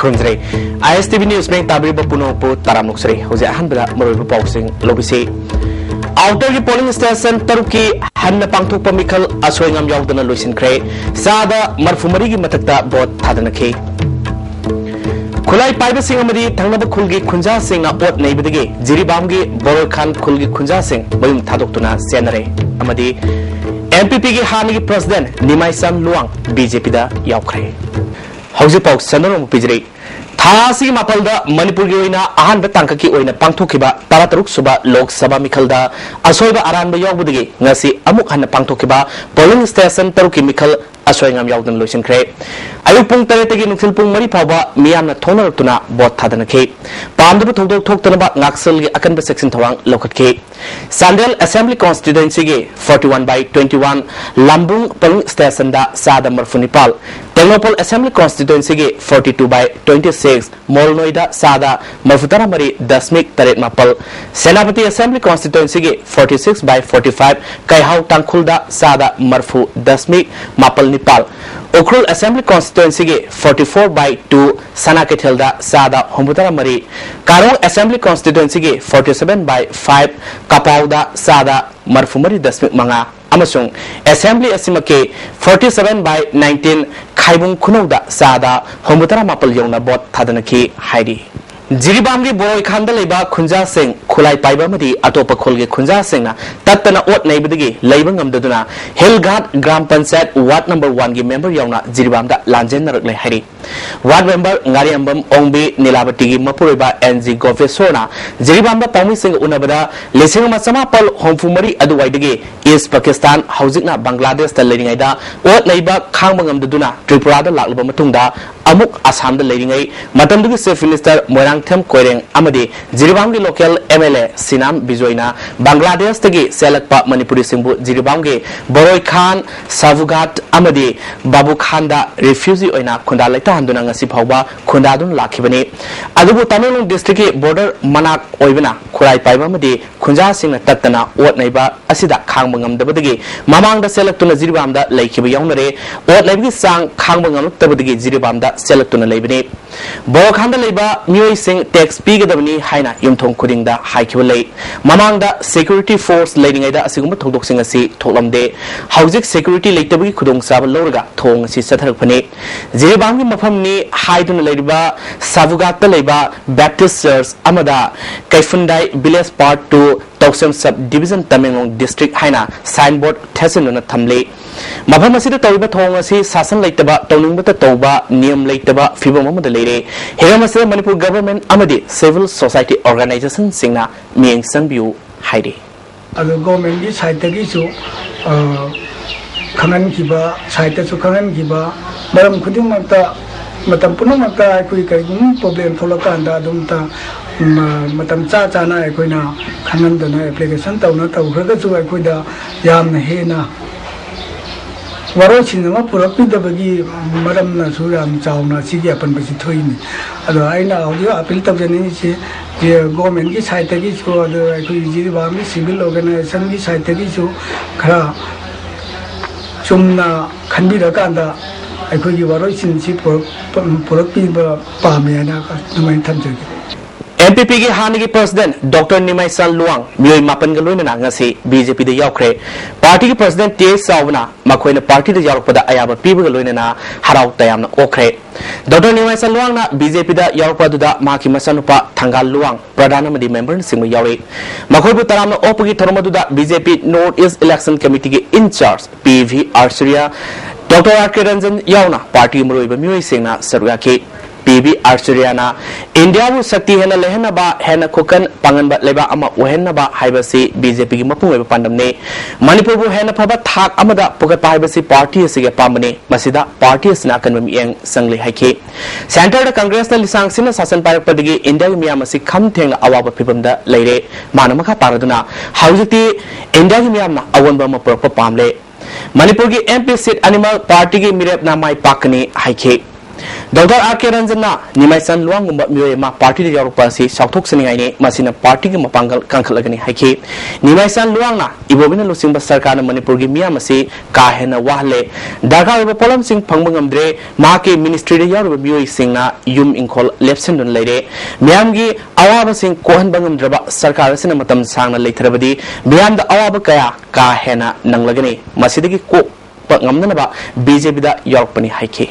Krumzre, ISTV News Bank Tabriba Punopo Taramluxre, Jose Hanbra, Moribu Boxing, Lobisi. Outer polling station Taruki, Hanna Pangtu Pamical, Aswingam Yaldana Lucian Cray, Sada, Marfumarigi Matakta, Bot Tadanake. Kulai Piper Singamadi, Tangaba Kulgi, Kunja Sing, a bot neighborge, Jiribamgi, Borokhan Kulgi Kunja Sing, Boyum Tadokuna, Senare, Amadi, MPP Hani President, Nimaisan Luang, BJP da Yaukre. How's it, folks? Sandarum Pijri. Thasi Mapalda, Manipurina, Ahan Batankaki, or in a Pantokiba, Tarataruk Suba, Lok Saba Mikalda, Asoba Aran Yogudi, Nasi, Amuk and Pantokiba, Polling Station, Taruki Mikal, Aswangam Yaldan Lucian Cray. Ayupung Taretagi Nukilpung Maripaba, Miana Toner Tuna, Bot Tadanake. Palm the Toto talked about Naxel, Akan Section Tawang, Lokat K. Sandel Assembly Constituency 41/21, Lambung Polling Station da Sada Marfunipal. Ternopol Assembly Constituency 42/26, Molnoida Sada Marfutara Mari Dasmik Taret Mapal. Senapati Assembly Constituency 46/45, Kaihau Tankulda Sada Marfu Dasmik Mapal Nipal. Ukrul Assembly Constituency 44/2, Sanaketelda Sada Hombutara Mari. Karong Assembly Constituency 47/5, Kapauda Sada Marfumari Dasmik Manga. Amasung Assembly Asimake 47/19, Kaibung Kunoda Sada Hombutara Mapal Yona Bot Tadanaki Heidi. Jiribamgi Boy Kanda Leba Kunja Singh, Kulai Paiba Madi, Atopa Kolge Kunja Singh, Tatana Ot Neighborgi, Labangam Duduna, Hillgard, Gram Pansat, Ward number 1 member Yona, Jiribamda, Lanjen Narle Hari. Ward member Ngariambam, Ongbi, Nilabati, Mapuriba, NZ Gofesona, Jiribamba Pami Singh Unabada, Lising Masamapal, Homfumari Aduwaidigi, East Pakistan, Hausina, Bangladesh, the Ladingaida, Ot Neighbor, Kangmangam Duduna, Tripurada, Laklabamatunda, Amuk Assam the Ladingay, Matandugi Safe Minister, Morang Tem Koireng, Amadi, Jiribamgi local MLA, Sinam Bizoina, Bangladesh Tagi, Selakpa, Manipuri Simbu, Jiribamgi, Boroi Khan, Savugat, Amadi, Babu Khanda, refugee Oina, Kundaleta Handunanga Sipauba, Kundadun Lakibani, Adubu Tamil District Border Manak Oivana, Kurai Paibamadi, Kunja Sing Tatana, Wat Neighbor, Asida Kangmangam the Badagi, Mamang the Selectuna Jiribamda, Lake Yonare, Wat Levi Sang, Kangmangam the Badagi, Jiribamda, Selectuna Labini. Borokanda Leba, Mui Sing, Tex Pigadavani, Haina, Yumtong Kudinda, Haikule, Mamanga, Security Force, Lading Ada, Sigma Todoxing a sea, Tolamde, Housing Security Latabi, Kudong Saba Lorga, Tong, Si Satarpane, Ziribami Mapamni, Haidun Leba, Savugata Leba, Baptist Church, Amada, Kaifundai, Biles Part 2, Toxum Subdivision Tamilong District Haina, Signboard, Tessin Tamle. Mapamasida Toba Tongasi, Sasan Laitaba, Tonumata Toba, Niam Laitaba, Fibama the Lady, Hiramasa Manipur Government, Amadi, Civil Society Organization, Singna, Ming Sanbu, Heidi. The government is Haitagisu, Kangan Kiba, Saitasu Kangan Kiba, Madam Kudimata, Matampunamaka, Kuika, problem for Lokanda, Dumta, Matam Chana, Equina, Kanandana, application, Taunata, Ragazu, Equida, Yam Hena. Warochin Purapi the Bagi, Madam Nasuram Chauna, Sigia Panpasitoini. I now appeal to the government is Haitagis for the Jiribami civil organization is Haitagisu, Kra Chumna, Kandida Kanda, I could give a Rochin ship for Purapi Pamiana, Naman MPP Hani President Dr. Nimaisan Luang, Mui Mapangaluna Nangasi, BJP the Yaukre, Party President T. Savana, Makoina Party the Yaropada Ayaba People Lunana, Harau Tayam Okre. Dr. Nimaisan Luang, BJP the Yaropada, Maki Masanupa, Tangal Luang, Pradana member Simu Yari. Makobu Taram Opagi Tormaduda, BJP Northeast Election Committee in charge, PV Archeria, Dr. Arkeranjan Yauna, Party Muruba Muisina, Sarugaki. PB Archeriana, India will Sakti Hena Lehenaba, Hena Kokan, Panganba Leba Ama Uhenaba, Hibasi, BJP Mapu Pandamne, Manipur Hena Paba Tak Amada, Pocket Hibasi Party Sige Pamane, Masida, Party Snakan Yang Sangli Hike. Center the Congressional Sangsina Sasan Parapadigi, India Miamasi, come tang Awaba Pipunda, Lady, Manamaka Paraduna, Hausiti, India Miama, Awanbama Proper Pamle. Manipurgi MP seat animal party Mirep Namai Pakani, Hike. Dr. R.K. Ranjana Nimaisan Luang Muyama Party Europasi Southok Seningani Masina Party Mapangal Kankalagani Haki Nimaisan Luangna Ibobina Lusimba Sarkana Manipurgi Miyamasi Kahena Wahle Daga Polam Sing Pangangamdre Maki Ministry Yaru Singna Yum Inkol Lepsendon Lady Miamgi Awaba Sing Kohan Bangamdraba Sarkar Sinamatam Sangna Laterabadi Miam the Awaba Kaya Kahena Nanglagani Masidiki Ko Pangamnaba BJP da Yorkpani Haki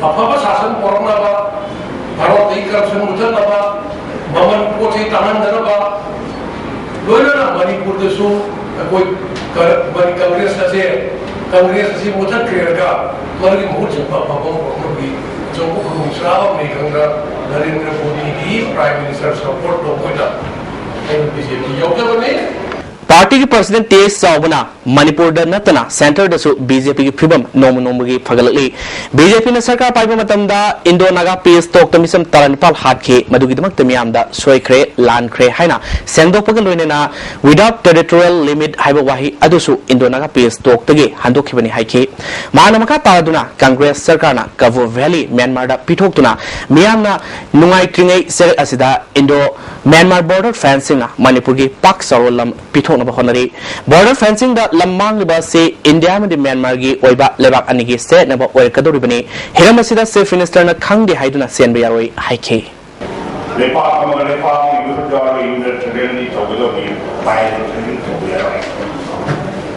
Apa sasan orang apa, kalau tinggal semutan apa, baman putih tangan dan apa, lola Manipur itu, koi Kongres nasi mutan kerja, mari mutan apa pergi, jauh pergi seraba mereka Narendra Modi di Prime Minister support dokoita, BJP jauh mana? Party ki President T.S. Saubana Manipur da natana Center da su BJP ki phibam nomu gi phagalali BJP na sarkar paiba matam da Indo Naga Peace Talk tamisam taranpal hatke madugi damak tamyam da soikre lan kre haina sengdok pagal loinena without territorial limit haiba wahi adusu Indo Naga Peace Talk tagi handokhibani haike mana maka taraduna Congress sarkar na Kavo Valley Myanmar da pithok miyam na nungai tringai ser asida Indo Myanmar border fencing na Manipur gi pak sarolam pithok border fencing da lamang liba se India and Myanmar gi oiba lebak anigi se na ba oir kadoribani hiramasida Chief Minister na khangde haiduna senbe yaroi haike lepa amang lepa ni gudar unit train ni togodomi bai ni togoyaroi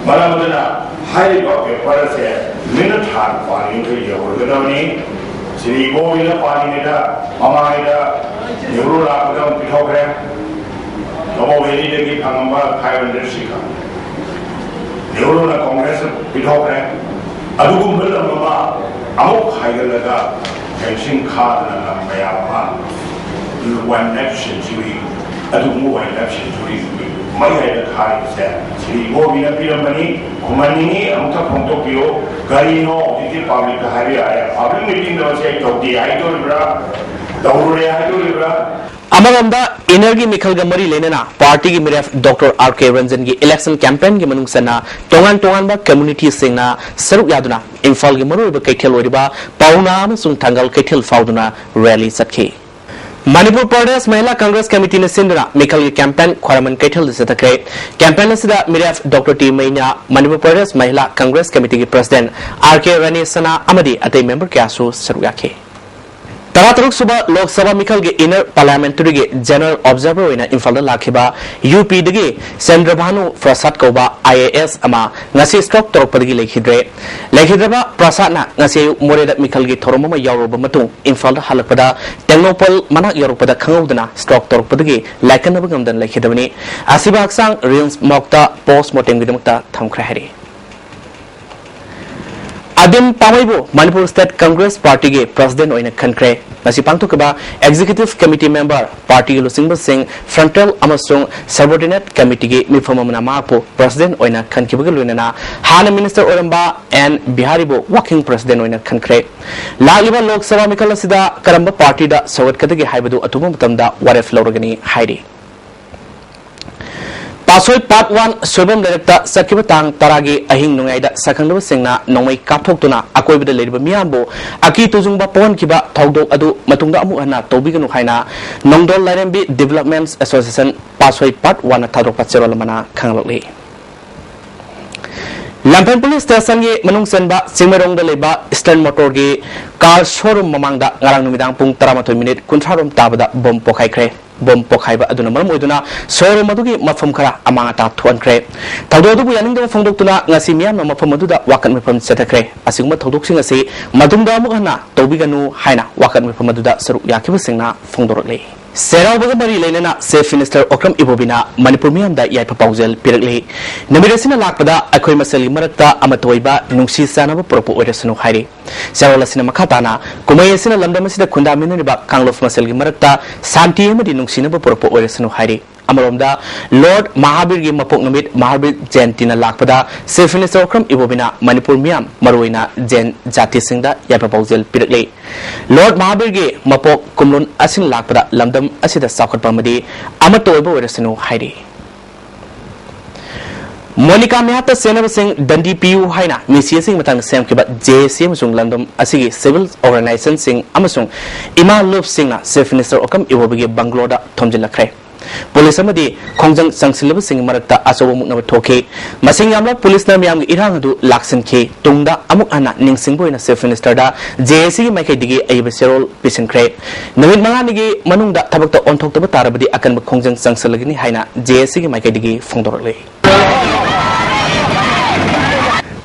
malamudana hai ba ke parase minute har pani ke yorgodomi sri govila pani neda amaida yuru rakadam pithokre Nomo Valley lagi pangamba 500 sika. Neurona Congress pithokre. Adugum belam mama amok haigalaga fencing card na mayapa. One election juri. Adugum one election juri. Mai hai khai se. Sri Govina Piramani kumani ni amta kontokio gari no diti public hari aya. Public meeting no se tokdi ai to libra. Daurure ai to libra. Amaganda Energy Mikhal Gamari Lenena Party ki Miraf Dr. R.K. Ranjan ki election campaign ki manung sana tongan ba community singna saruk yaduna Imphal ki maru ba kaithel oriba pauna amasung thangal kaithel fauduna rally satke Manipur Pradesh Mahila Congress Committee na sindra Mikhal ki campaign khwaraman kaithel disatake campaign sida Miraf Dr. T Maina Manipur Pradesh Mahila Congress Committee ki President R.K. Rani Sana amadi atai member kyasu saruk yakhe Tarataruk Suba Lok Sabha Mikhal ge Inner Parliamentary ge General Observer ina Imphal da lakhiba UP dagi Chandrabhanu Prasad Koba IAS ama ngasi stroke torpadagi lekhidreba Prasad na ngasi more da Mikhal ge thoroma yawroba matung Imphal da halakpada Tengnopal manak yaropada khangaudana stroke torpadagi laikanaba gamdan lekhidabani asiba haksang Reels Mokta Post Mortem gi damakta thamkhra hari Adim Pamaibu Manipur State Congress Party ge President oina khankre masi pangthokba Executive Committee Member Party Lusingba Singh Frontal amasung Subordinate Committee ge mifamamna mapo President oina khankibaga loinana Hana Minister Oramba and Biharibo Working President oina khankre Laliba Lok Sabha Mikhal asida karamba party da sawat kadagi haibadu atuma matamda waref loragani hairi Pasoi Part 1 Sobam Director Sakiba Tang Taragi Ahing Nungaida Sakangba Singna Nomai Kaphokuna Akoibida Leriba Miambo Aki Tuzungba Pon Kiba Togdo Adu Matungda Amu Hana Tobiganu Haina Nongdol Lairembi Development Association Pasoi Part 1 Thadro Patserolamana Kanglokli Lampen Police Station ge Manung Senba Simerong da leba Eastern Motor ge Car Showroom Mamangda Ngarang Numidang Pung 13 minute Kuntrarom Tabada Bom Pokhai Bom Pokhaiba Aduna Mamoiduna Showroom Madugi Mafam Khara Amangata Thuankre Tawdo du Yaning da Fongdoktuna ngasi miyam na mafam maduda wakan mifam setakre asigma tawdoksing ase madumda amukana tobiganu haina wakan mifam maduda saruk yakibasingna fongdorle Serau baga bari lenena Chief Minister Okram Ibobina Manipur miyam da yai papaujel pirakle namiresina lakpada akhoi masali marakta amatoiba nungsi sanaba propo oresanu hairi Serau lasina makhatana kumayesina lamdamasida khunda minuniba kanglof masalgi marakta santi amadi nungsinaba propo oresanu hairi Amaromda Lord Mahabir gi mapok namit Mahabir Jayantina lakpada Chief Minister Okram Ibobina Manipur miyam maruina Jain jati singda yapa paujel pirakle Lord Mahabir gi mapok kumlon asing lakpada lamdam asida sakhat pamadi amatoiba oresanu hairi Monica Mehta Senab Singh Dandi Piu Haina, Missia Singh Matang Sam Kiba, JCM Sung London, Asigi Civil Organization Sing Amasung, Ima Love Singh, Chief Minister Okam Iwabigi Bangloda, Tomjila Kray. Police Amadi, Kongjang Sangsilab Singh Marata, Asawamuk Navatoke, Masing Yamla, Police Namiam Irandu, Laksan K, Tungda, Amuk Anna, Ning Singbo in a Chief Minister da, JC Makadigi, Ayabasero, Pisan Kray. Namid Manganigi, Manunda, Tabaka on Tok the Batarabadi, Akan Kongjang Sangsilagini Haina, JC Makadigi, Fondorle.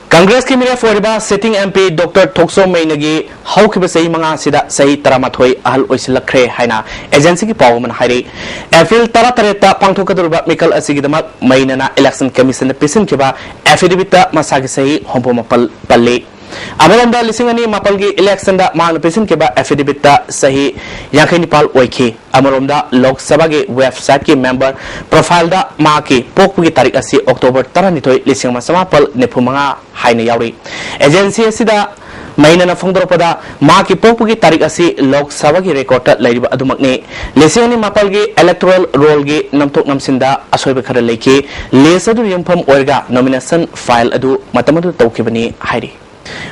Congress की मेरा फोरिबा sitting MP doctor थोक्सो मैनगी हाउकिब सही मंगा सिदा सही तरामाथोई अहल ओइसिलखरे हाइना agency की पावमन हाइरे April 13 पांथोकदुरबा Mikal असिगिदमक मैनना election commission पिसन केबा affidavit मसागी सही होंबो मपल पल्ले अमरंदा लिसिंगनी मपल की इलेक्शन दा मान पिसन केबा एफिडेविट सही याखै निपाल ओइखे अमरंदा लोकसभा के वेबसाइट के मेंबर प्रोफाइल दा मा के पोकपु की तारीख असि अक्टोबर 12 लिसिंग मसमापल नेफुमंगा हाइना यावरी एजेंसी असिदा मैनना फोंदरपदा मा की पोकपु की तारीख असि लोकसभा की रिकॉर्ड लैरिबा अदुमकने लिसिंगनी मपल के इलेक्टोरल रोल के नमथोक नमसिंदा असोइबा खरा लेखे लेसदु यमफम ओरगा नॉमिनेशन फाइल अदु मतमदु तौखिबनी हाइरी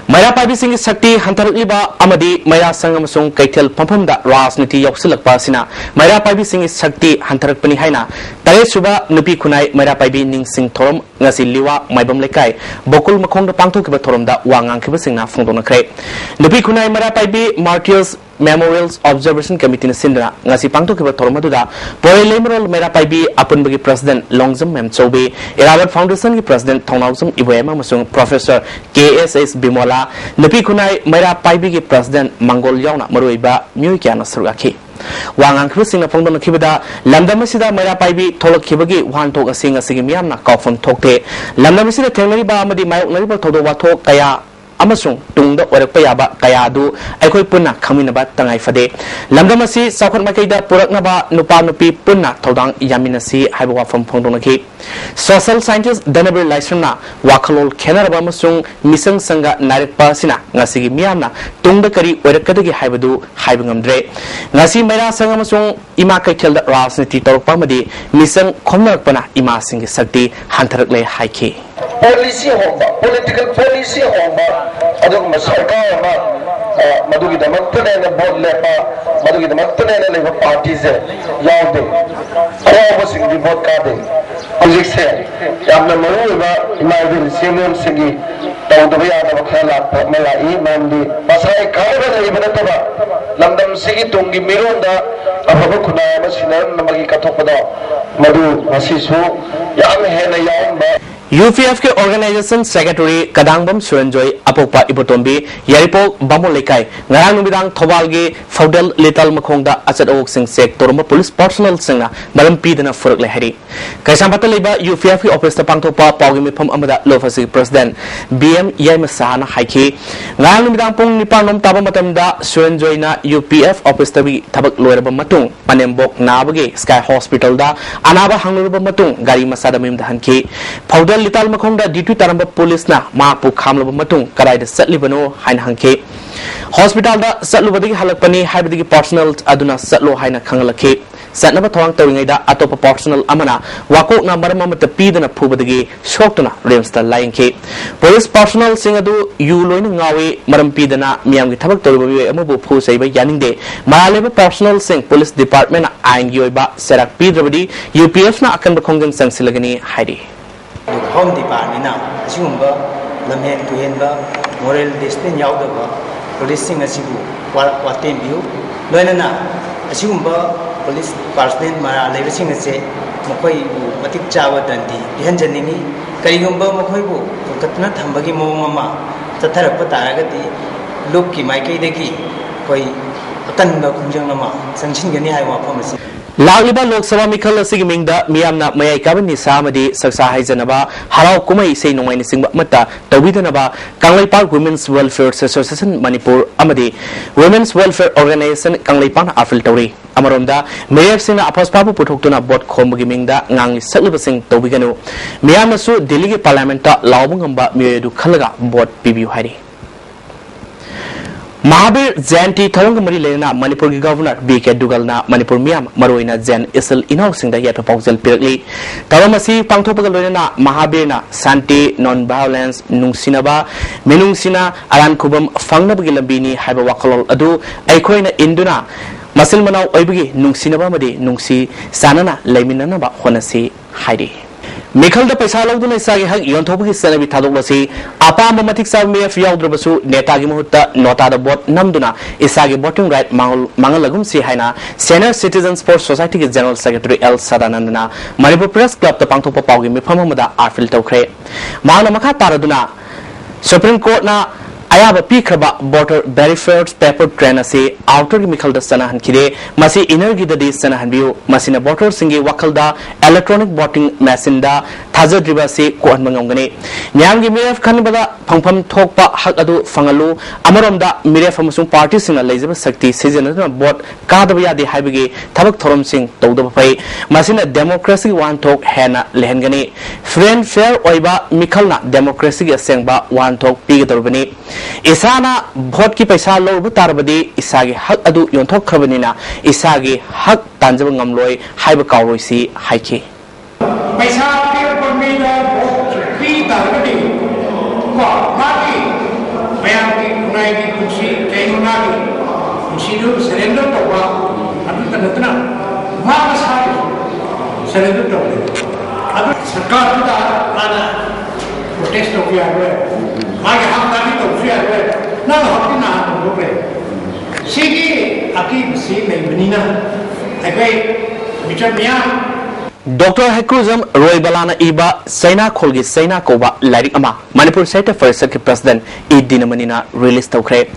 मैरा पाइबी सिंह शक्ति हंथरलिबा अमदी मैरा संगम सुंग कैथल पंफमदा राजनीति यौसलकपा सिना मैरा पाइबी सिंह शक्ति हंथरकपनी हाइना तरेसुबा नुपी खुनाई मैरा पाइबी निंग Singh theorem ngasi liwa maibam lekai bokul makhong da pangthokkiba thoromda wangangkhiba singna phongdonakre nupi khunai mara paibi martyrs memorials observation committee na sindra ngasi pangthokkiba thoromaduda poilemrol mera paibi apunbagi president longjam memchobe irawat foundation ki president thongnawjam iboyama masung professor kss bimola nupi khunai mera paibi ki president mangol yauna maroiba myoy kyana surgakhi Wangang Krising na Pongdon Kibida, Lamdamasida Mara Paibi, Tolokibagi, one talk a singer singing Miana, Kaufon Tokte, Lamdamasida Teneriba, Madi, my Nariba Todowato, Kaya, Amasung, Tunda or Payaba, Kayadu, Ekoi Puna, coming about Tangai Fade, Lamdamasi, Sakon Makeda, Puraknaba, Nupanupi, Puna, Todang, Yaminasi, Habawa from Pondonaki. Social scientist Danabir Lysrana, Wakalol, Kenaraba Masung, Misang Sanga, Narik Pasina, Nasigi Miana, Tunda Kari, Urakadagi Habadu, Habingam Dre, Nasi Mera Sangamasung, Imaka Kelda Rasniti Torpamadi, Misang Komarpana, Ima Sing Sakti, Hunterle Haiki. Policy home, political policy home, Adum Masarka, Madugi the Mantana, the board lepa, Madugi the Mantana, the parties, Yawde, almost in the board carding. Music say, Yamna Maruva, Imagine Simon Sigi, Tawdavia, Makala, Malai, Mandi, Masai, Kala, Ibanataba, London Sigi, Tungi Mirunda, Abakuna, Machina, Namagi Katopada, Madu, Masisu, Yam Hena Yamba. UPF के organisation secretary कदांगबम सुरंजोय अपोपा इबोटोम्बी यारिपो बामो लेकाई ngaraang numidaang thobal ge feudal little makhongda achat ok sing sek torma police personnel singna malam pidana furak le hari kaisambata leba UPF ki office ta pangthopa pawgi mifam amada lofasi president BM Yaima Sahana haiki ngaraang numidaang pung nipanom taba matamda suranjoy na UPF office ta bi thabak loiraba matung panembok nabage sky hospital da anaba hangluraba matung gari masada mim dahan ki feudal Lital Makonda Ditu Taramba Police na Mapu Kamla Matung, Karai the Setlibano, Hain Hanke. Hospital da Satlubadi Halapani, Habidi personal Aduna Satlo Haina Kangalake, Satnaba Tong Tawingada, Atopa personal Amana, Wako Namarama the Pidana Pubadigi, Shotuna, Rimsta Lion Cape. Police personal Singadu, Yuloin Ngawi, Maram Pidana, Miam Tabak Toru, Amubu Puseba Yaninde, Maleva personal Sing Police Department, Ang Yoiba, Serak Pidrabadi, UPF na Akan Bakongan Sang Silagani, Heidi. Home Department now, Zumba, Lamen to Enba, Moral Distin Yaudaba, Policing a Sibu, Watem View, Loinana, Zumba, Police Parsden, Mara, Levising a say, Mokoi, Matik Java Dandi, Yanjanini, Karigumba Mokoibu, Katana Tambagi Mama, Tatarapatagati, Luki, Mike Degi, Koi, Tanda Kunjanama, Sanchingani, I want promise. Lagliba Lok Sabha Mikhal asigi mingda miyamna mayai kabani samadi saksa haijanaba harau kumai sei nongmai singba mata tawbidanaba Kanglaipak Women's Welfare Association Manipur amadi Women's Welfare Organization Kanglaipak afil tawri amaromda mayap singna apaspabu puthokuna bot khombagi mingda ngangli sakliba sing tawbiganu miyamna su Delhi ge parliament ta lawbungamba miyedu khalaga bot pibiu hari Mahabir Jayantī Tharong Mari Lena Manipur ki Governor B.K. Dugalna Manipur Miyam Maroina Zen Isil Inau Singda Yat Proposal Pirakli Taramasi Pangthopagal Lena Mahabir na Santi Non-Violence Nungsinaba Menungsina Aran Kubam Fangnabagi Lambini Haiba Wakalol Adu Aikoina Induna Masil Manau Oibagi Nungsinaba Madi Nungsi Sanana Laiminanaba Honasi Haidi Mikhal da paisa lawduna isagi hak yonthobugi sanabi thadolasi apamba mathik sa mef yawdrabasu neta gi muhutta nota da bot namduna isagi voting right mangalagum si haina Senior Citizens for Society ki General Secretary L Sadanandana Manipur Press Club ta pangthopa pawgi mifamamada arfil tawkhre mangna makha taraduna Supreme Court na Ayaba Pikraba Border Verified Paper Train ase outer Mikhal da sanahan kide masi inner gi da di sanahan biu masina voter singi wakal da electronic voting machine da thaja driba se ko anmangam nyam gi miref khan bada phangpham thokpa hak adu fangalu amarom da miref amasung party singa leijaba sakti season na vote ka da ya de haibigi thabak thorom sing tawda pai masina democracy wan thok hena lehengani friend fair oiba Mikhal na democracy gi sengba wan thok pi gadarbani Isana vote ki paisa lobu tarbadi isagi hak adu yonthok khabanina isagi hak tanjab ngamloi haiba kawroi si haiki paisa pi permida pi tarbadi ko mati bayang ki kunai ki kunci kainunagi kunci surrender to ba adu tanatna ma masari surrender to adu sarkar da ana protest to kiya hai आगे हम ताकि तो फिर ना होती ना हम लोग ले सीधी अकीब सी नहीं बनी ना अगर बिचार मियाँ Dr. Hekruzam Roy Balana Iba Saina Kolgi Saina Koba Larik Ama Manipur State First Secretary President Dinamanina release Tokre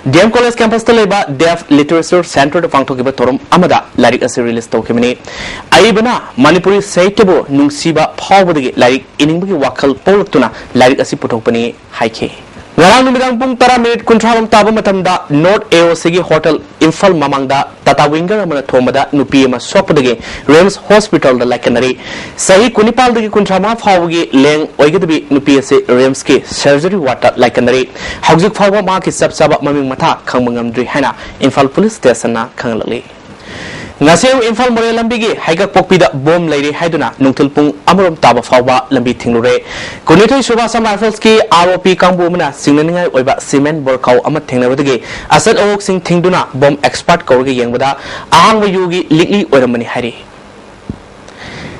DM College Campus Taleba Deaf Literature Center to Pangtokiba Torum Amada Larik as release Tokimini Aibana Manipuri Saitabo Nungsiba Pawadi Larik Iningbi Wakal Poltuna Larik Asiputopani Haike Ngarang numidang pung tara minute kuntralam taba matamda North AOC Hotel Imphal Mamangda Tata Winger amana thomada nupi ama sopadagi Rems Hospital da lakanari sahi kunipal dagi kuntrama phawgi leng oigadabi nupi ase Rems ki surgery wata lakanari hauzik phawba ma ki sabsaba maming matha khangmangamdri haina Imphal Police Station na khanglali Ngaseu Imphal More Lambigi Haigak Pokpida Bom Lady Haiduna Nungtul Pung Amarom Taba Fawba Lambi Tinglure Kunitoi Suba Sam Rifles ki ROP Kambu Muna Singnaningai Oiba Cement Borkau Amat Tinglawdagi Asad Owok Sing Tingduna Bom Expert Kaurgi Yangbada Ahangwa Yugi Ligli Oramani Hari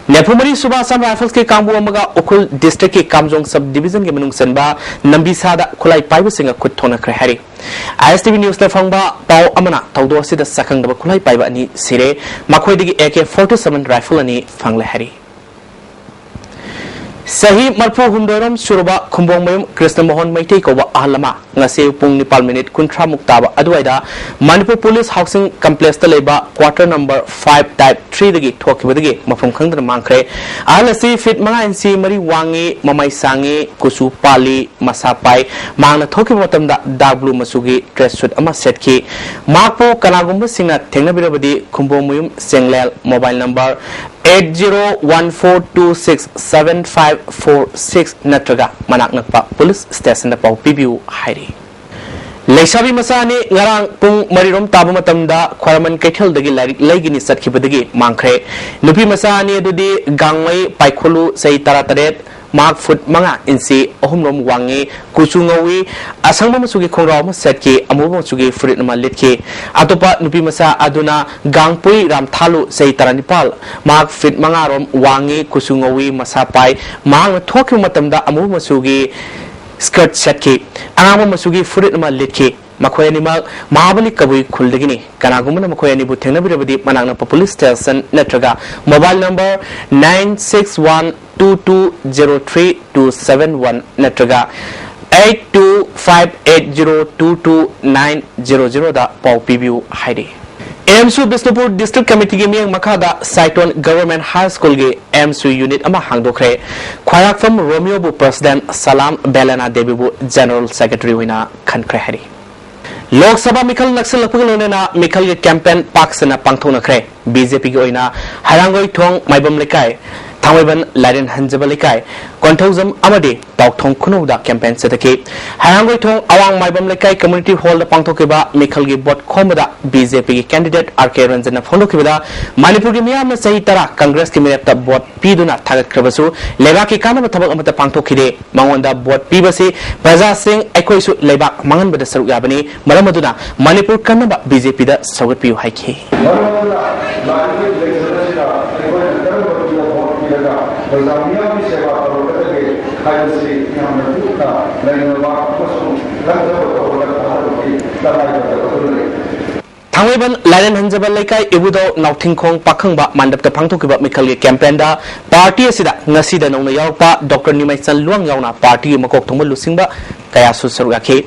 Nepumari Suba Sam Rifles ki Kambu Amaga Okul District ki Kamjong Subdivision ki Manung Sanba Nambisada Kulai Paiba Singa Kutona Krehari ISTV News le fangba pau amana tawdo sida sakang da kulai paiba ni sire makhoi digi AK-47 rifle ani fangle hari Sahi marpo humdoram suruba khumbong mayum Krishna Mohan Maitei ko ba ahlama ngase pung ni minute kuntra muktaba aduaida Manipur Police Housing Complex ta leba quarter number 5 type 3 dagi thokibadagi mafum khangdana mangkhre ahlasi fit manga NC mari wangi mamai sangi kusu pali masapai mangna thokiba matamda dark blue masugi dress suit ama set ki makpo kanagumba singna thengnabirabadi khumbong mayum senglel mobile number 8014267546 natraga manak nakpa police station da pau pibiu hairi Leisabi masani ngarang pung marirom taba matamda khwaraman kaithal dagi larik laigini satkibadagi mangkhre nupi masani adudi gangwai paikholu sei tarataret mark foot manga insi ohumrom wangi kuchungawi asangma masugi khongraw ma setki amuba masugi fruit ma litki atopa nupi masa aduna gangpui ramthalu sei taranipal mark fit manga rom wangi kuchungawi masapai mang thokki matamda amuba masugi skirt setki angama masugi fruit ma litki makhoi animal mahabali kabui khuldagini kanagumna makhoi ani bu thengnabirabadi manangna police station natraga mobile number 9612203271 natraga 8258022900 da pau pibiu haidi AMSU Bisnupur District Committee gi miyang makada Saiton Government High School gi AMSU unit ama hangdokre khwayak from Romeo bu President Salam Belana Devi bu General Secretary wina khankre hari Lok Sabha Mikhal Naksal Lapagolona Mikhal campaign Paksana Pangthona Kre BJP gi oina Harangoi Thong Maibam Lekai Tangweban Laden Hanjaba Lekai, Kontozam Amadi, Tautong Kunuda campaign Setaki, Harangoi Tong Awang Maibam Lekai Community Hall the Pangtokiba, Mikalgi Bot Komoda, BJP candidate RK Ranjana Folokibada, Manipuri Miyam Saitara, Congress Kimirata Bot Piduna Tagat Krabasu, Levaki Kanama Tabak Amata Pangtokide, Mangwanda Bot Pibasi, Praza Singh, Ekoisu Lebak, Mangan Bada Sarugabani, Maramaduna, Manipur Kanaba, BJP da Sawatpiu Haiki. Tangweban Laden Hanjaba Lekai Ibudo Nautingkong Pakangba Mandap the Pangtokiba Mikalgi campaign da party asida ngasida nongna yawpa Dr. Nimaisan Luang yawna party makok thongba lusingba kaya su sarugaki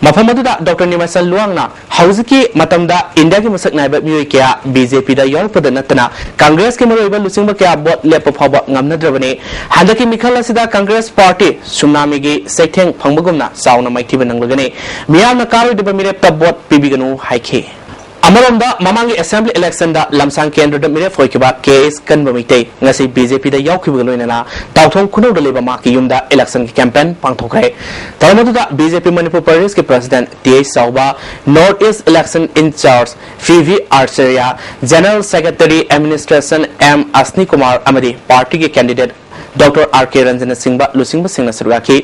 mafamadda Dr. Nimaisan Luang na hauziki matamda India ki masak naiba mioi kya BJP da yawpada natana Congress ki maroiba lusingba kya bot lepa phawba ngamnadrabani handaki mikhala sida Congress party sumnami gi seitheng phangbagumna sauna maithiba nanglagani miyamna karoi mirepta bot pibiganu haiki Amaromda Mamangi Assembly election da Lamsang Kendra da Mire Foikiba KS Kanbamite ngasi BJP da Yaukibuloina Tautong Kuno da Leba Maki Yumda election campaign Pangtokre Taramadu da BJP Manipur Pradesh ke President T.A. Sauba Northeast election in charge V.V. Archeria General Secretary Administration M. Asni Kumar Amadi party ke candidate Dr. R.K. Ranjana Singba Lusingba Singh Sarugaki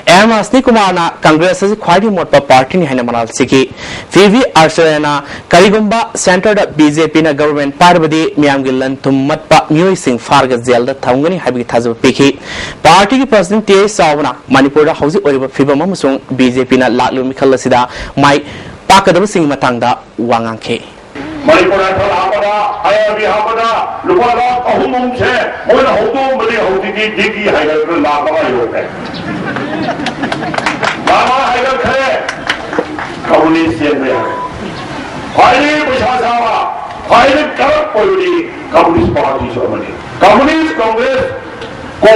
M. Asni Kumar na Congress as Kwadi Motpa party ni Hana Manal Siki V.V. Archerana Karigumba Center da BJP na government Parbadi Miamgilan Tummatpa Mui Singh Farga Zelda Tangani Habi Tazu Piki party ki President T.A. Savana Manipur da Hausi Oriba Fiba Mamusung BJP na Latlu Mikhala Sida Mai Pakadam Singh Matangda Wangangke Manipur Hapada, Ayabi Hapada, Lupala, Ahumum Che, Mola Hodo, Mali Hodi, Digi, Hagar, Lava Yoke. Lava Hagar Kare, Kauni Sienna. Finally, Bushasawa, finally, Karak Poli, Communist Party, Germany. Communist Congress, Go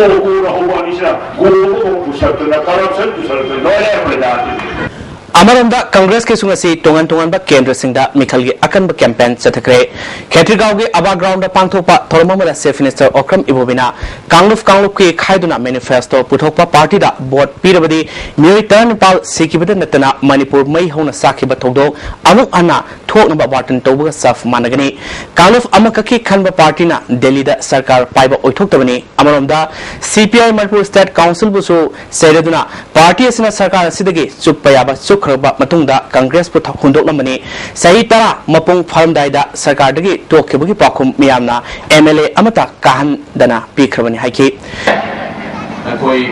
Huanisha, Go to certain corruption to certain lawyer. Amaranda Congress ke sungasi tongan ba Kendra Singda Mikhalgi akan ba campaign satakre Khetrigau ge aba ground da pangthokpa Thormamara Chief Minister Okram Ibobina Kangluf ke khaiduna manifesto puthokpa party da board pirabadi mioi Nepal sikibada natana Manipur mai hona sakiba thogdo amuk ana thokna ba barton tobuga saf managani Kangluf amakaki khanba party na Delhi da sarkar paiba oithoktabani Amaranda CPI Manipur State Council busu sereduna party asina sarkar asidagi chupayaba Kraba Matunda Congress put Hundok Lamani Saitara Mapung Farmdaida Sarkar Dagi Tokibuki Pakum Miamna MLA Amata Kahan Dana Pikrabani Haiki Koi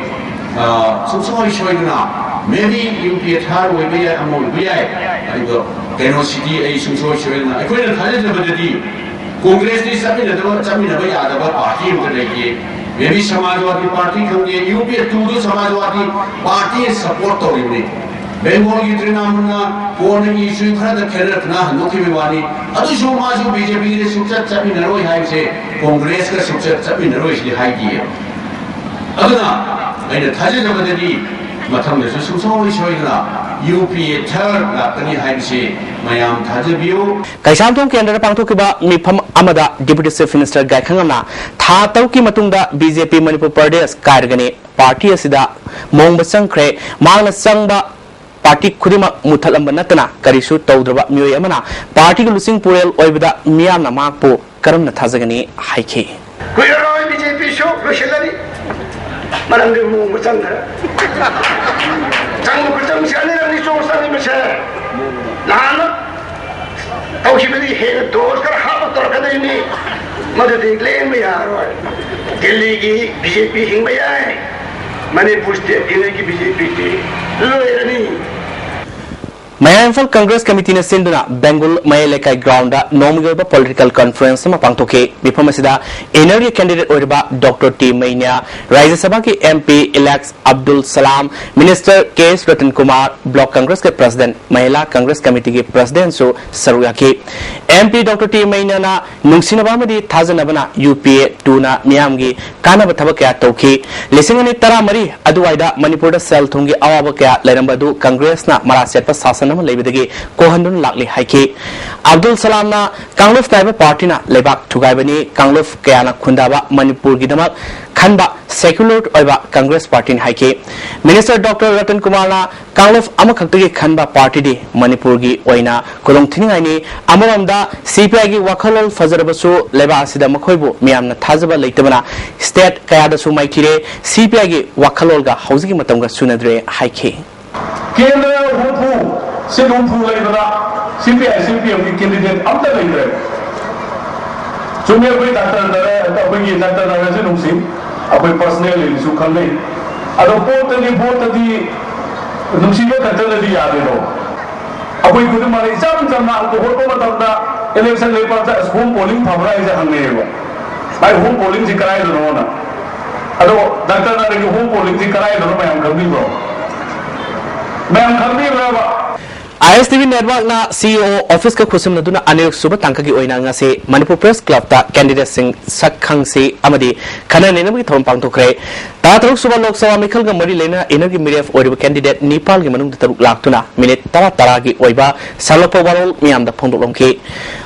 Sumsoi Shoina maybe you be a tar will be a more be I go Kano City a Sumsoi Shoina I couldn't have it Congress is something that was something about the party of the day maybe Samajwadi party come here you be a two Samajwadi party support to you Bengal Yitrinamuna, born in Yishu, the Kerana, Nokiwani, other show much of BJP, the success up in a row, I say, Congress, the success up in a row is the high gear. Other than the Tajan of the D, Matam is always showing up. UP third, Lapani Haimse, Mayam Tajabu. Kaisantong Kendra Pangtokiba, Mipam Amada, Deputy Chief Minister Gaikangana, Tatauki Matunda, BJP Manipur Pradesh, Kargani, Party Asida, Mongbasang Kre, Mala Sangba. Party Kudima Mutalam Natana, Karisu Taudraba Muyamana, Party Lusing Purel Oibida, Miana Mapo, Karam Natazagani, Haiki. We are all BJP show, Rushari, Madame de Mutanga. Tangutam Shana, the show Sunny Michelle. Nana, how she really hated those, got half a Torcadini, Mother de Glen, we are Delhi, BJP, Hingmay. Manipur State BJP. Mayamfal Congress Committee na Sinduna Bengal Mayalekai ground Nomigalba political conference ma pangtoke Bipamasida Energy candidate Oriba Dr. T. Mania Rajya Sabha ke MP elects Abdul Salam Minister K. Ratan Kumar Block Congress ke President Mahila Congress Committee ke President so Sarugaki MP Dr. T. Mania na Nungsinabamadi Thazanabana UPA 2 na Miamgi Kana Bathabaka Toki Lisingani Tara Mari Aduaida Manipur Sel Thungi Awabaka Lerambadu Congress na Maraset Sasana ama leibadagi kohandun lakli haiki Abdul Salam na Kangluf Naiba Party na lebak thugaibani Kangluf kayana khundaba Manipur gidamak khanba secular oiba Congress Party haiki Minister Dr. Ratan Kumar na Kangluf amakhakti khanba party di Manipur gi oina kolong thiningai ni amaramda CPI gi wakhalol fazarabasu leba asida makhoibu miyamna thajaba leitabana state kayada su maikire CPI gi wakhalol ga hauji matamga sunadre haiki Kendra hupu sedum pu leibana CPI CPM gi candidate amta leibre Junior bhai doctor dara ta bhai doctor dara se nungsi apai personally su khalle ado vote di nungsi ba doctor di yade no apai kudu mari jam na ko hoto matamda election lepa ta home polling phamra ise hangne ba bai home polling ji karai do na ado doctor dara gi home polling ji karai do mayam khambi bro mayam khambi ba ISTV Network na CEO office ka khusum naduna Anil Suba tangka gi oina nga se Manipur Press Club ta candidate sing sakhang se amadi khana ne nabi thom pang thokre ta taruk suba lok sabha mikhal ga mari lena energy miref oiba candidate Nepal gi manung taruk laktuna minute tara gi oiba salopo warol miam da phondok lomki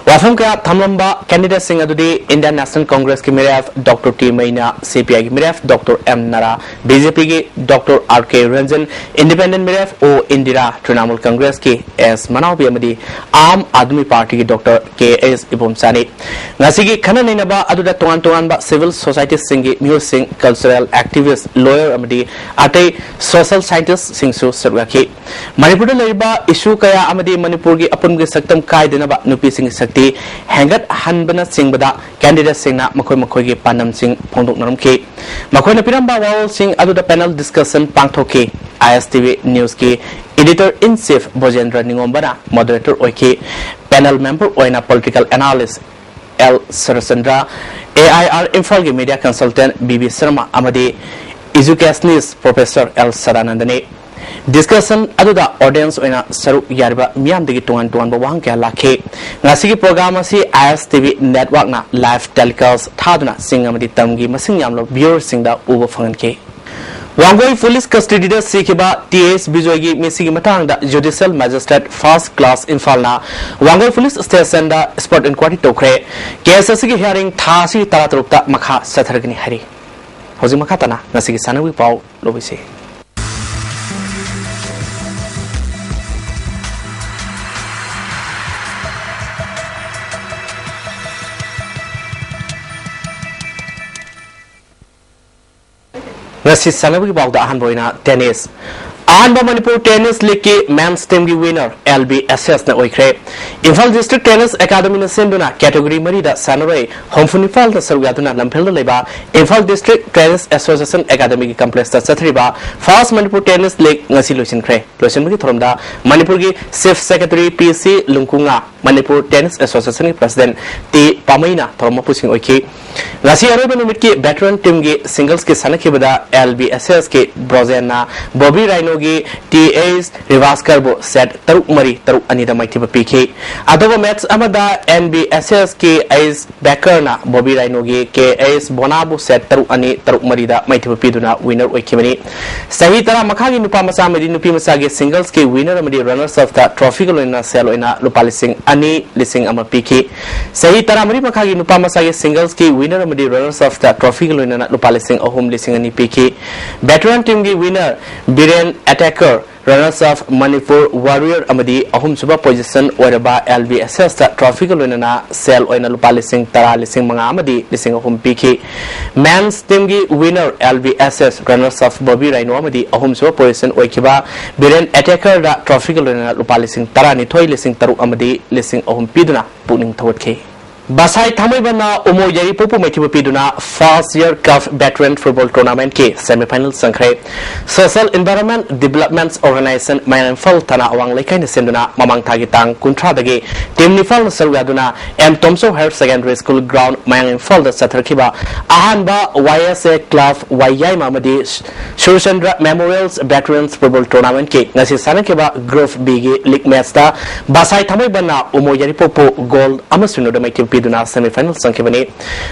wafam ka thamlamba candidate sing adudi Indian National Congress ki miref Dr. T Maina CPI gi miref Dr. M Nara BJP gi Dr. RK Ranjan Independent miref o Indira Trinamool Congress ki as Manawi amadi Aam Admi Party ki Dr. KS Ibom Sani ngasi gi khana neinaba aduda tongan ba civil society singi music cultural activist lawyer amadi atai social scientist singsu sarwaki Manipur leiba issue kaya amadi Manipur gi apun gi saktam kai denaba nupi sing sakti hangat hanbana singbada candidate singna makhoi gi panam sing phondok naramki makhoi na piramba wall sing aduda panel discussion pangthoki ISTV news ki editor in chief Bojendra Ningombana moderator oiki panel member oina political analyst L Sarasandra AIR Imphal gi media consultant BB Sharma amadi educationist professor L Sadanandani discussion aduda audience oina saru yarba miyam digi tuan ba wang kya lakhe ngasi gi program asi ISTV network na live telecast thaduna singamadi tamgi masing yamlo viewer singda uba phangan ke Wangoi police custody da sikiba TS Bijoygi Mesigi Matang da judicial magistrate first class infalna Wangoi police station da spot inquiry tokre case asigi hearing thasi taratrukta makha sathargni hari hoji makha tana nasigi sanawi pau lobise Nasi sanawi bawg da ahan boina tennis Ahanba Manipur Tennis League ki men's team ki winner LBSS na oikre Imphal District Tennis Academy na senduna category mari da sanaroi homfunifal da saruyaduna lamphel da leba Imphal District Tennis Association Academy ki complex da sathriba First Manipur Tennis League ngasi loisin kre loisin gi thoromda Manipur ki Chief Secretary PC Lungkunga Manipur Tennis Association ki President T Pamaina thoroma pusing oiki ngasi aroba numit ki veteran team ki singles ki sanakhi bada LBSS ki Brozena Bobby Rhino gi TAs Rivaskar bo set taruk mari taruk anida maiti ba PK adoba match amada NBSS ki Ice Backer na Bobby Rhino gi KS Bonabu set taruk ani taruk mari da maiti ba piduna winner oikimani sahi tara makhagi nupa masa mari nupi masa gi singles ki winner amadi runners of the trophy golina selo ina lupalising ani lising ama PK sahi tara mari makhagi nupa masa gi singles ki winner amadi runners of the trophy golina lupalising ahum lising ani PK veteran team gi winner Biren attacker runners of Manipur warrior amadi ahum suba position oraba LBSS ta trophy golina sel oina lupa lising tara lising manga amadi lising ahum PK men's team gi winner LBSS runners of Bobby Rhino amadi ahum suba position oikiba Biren attacker da trophy golina lupa lising tara ni thoi lising taru amadi lising ahum piduna puning thawatke Basai Thamibana Umo Yari Popu Metibu Piduna First Year Cup Veteran Football Tournament K Semi-Final Sankre Social Environment Development Organization Mayanfal Tana Awang Lekai Senduna Mamang Tagitang Kuntradagi Team Nifal Sarwaduna M Tomso Higher Secondary School Ground Mayanfal the Satarkiba Ahanba YSA Club YI Mamadi Shurchandra Memorials Veterans Football Tournament K Nasi Sanakiba Group B League Match Basai Thamibana Umo Yari Popu Gold Amasuno Metibu piduna semi-final sangkibani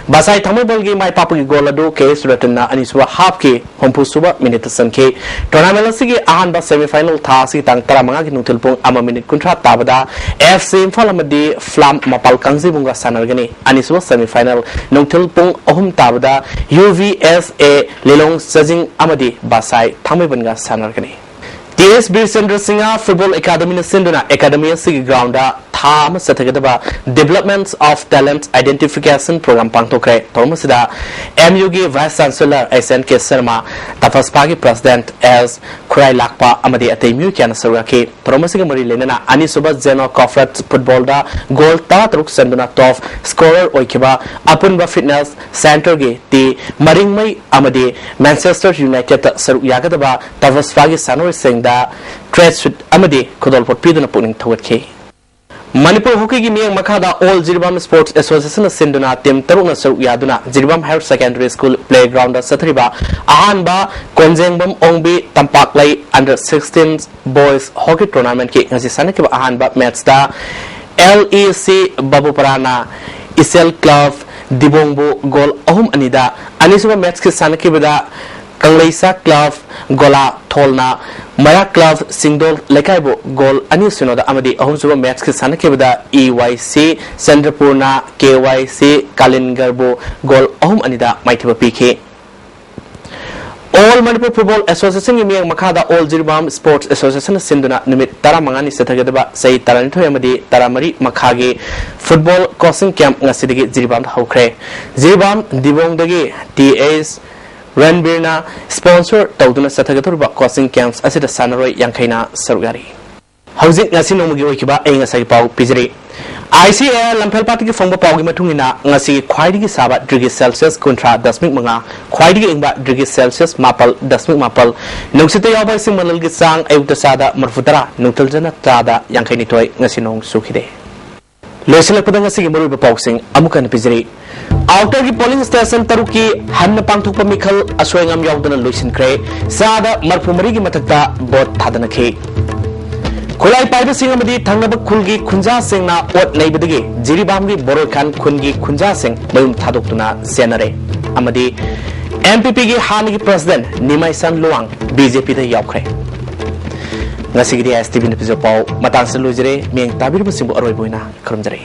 basai thamibal gi mai papu gi goal adu KS Ratna aniswa half ki hompu suba minute sanke tournament asigi ahan ba semi-final tha si tang tara manga gi nutil pung ama minute kuntra tabada FC Imphal amadi Flam mapal kangzi bunga sanargani aniswa semi-final nutil pung ahum tabada UVSA Lelong Sajing amadi basai thamibal ga sanargani TS Bir Chandra Singha Football Academy Sinduna Academy Sigi Ground Tham Sathagadaba Development of Talent Identification Program Pangtokre Tormasida MUG Vice Chancellor SNK Sharma Tafaspagi President as Kurai Lakpa Amadi Atemu Kiana Saraki Tormasiga Mari Lenana Anisuba Zeno Corporate Football da Goal Tatruk Sanduna Top Scorer Oikiba Apunba Fitness Center Ge T Maringmai Amadi Manchester United Saru Yagadaba Tafaspagi Sanori Singh da Trade Suit Amadi Kudolpot Piduna Puning Tawatki Manipur Hockey gi miyang makada All Jiribam Sports Association sinduna team taruna saru yaduna Jiribam Higher Secondary School playground sathriba ahanba Konjengbam Ongbi Tampaklai under 16 boys hockey tournament ki ngasi sanakiba ahanba match da LEC Babuparana Isel Club Dibongbo goal ahum anida anisuba match ki sanakiba da Kangleisa Club Gola Tolna Maya Club Singdol Lekaibo goal ani sunoda amadi ahum suba match ki sanakibada EYC Chandrapurna KYC Kalingarbo goal ahum anida maithiba PK All Manipur Football Association yimiyang makada All Jiribam Sports Association sinduna nimit tara mangani sethagadaba sei taranitho amadi taramari makhagi football coaching camp ngasidagi Jiribam hawkhre Jiribam Dibongdagi TS Ranbirna sponsor Tauduna Satagaturba coaching camps asida Sanaroi Yankaina Sarugari. Housing Nasino Mugi Okiba, Engasai Pau Pizri. ICA Lampel Party from the Pau Matungina, Nasi, Quidigi Saba, Drigis Celsius, Contra, Dasmik Manga, Quidigi Imba, Drigis Celsius, Mapal, Dasmik Mapal, Nuxita Yaba Simal Gisang, Eutasada, Murfutara, Nutelzana Tada, Yankainitoi, Nasino Sukide. Loisila Pudangasi Muru Boxing, Amukan Pizri. Outer की polling station तरुक की हन्न पांगथोकपा मिखल असोयंगम यावदना लोइसिनख्रे सादा मरफुमरी की मथकता boat थादनखे खुलाई पाइबा सिंग अमदी थंगब खुलगी खुंजा सिंगना ओट नैबदगी जिरिबाम की बोरोखान खुनगी खुंजा सिंग मयुम थादोक्तुना जेनरे अमदी MPP की हानि की president निमाइसन Lowang BJP दा यावख्रे ngasi ISTV Manipuri पाव मतांग से लोजरे मेंग ताबिर बसिंबो अरोय बोइना खरमजरे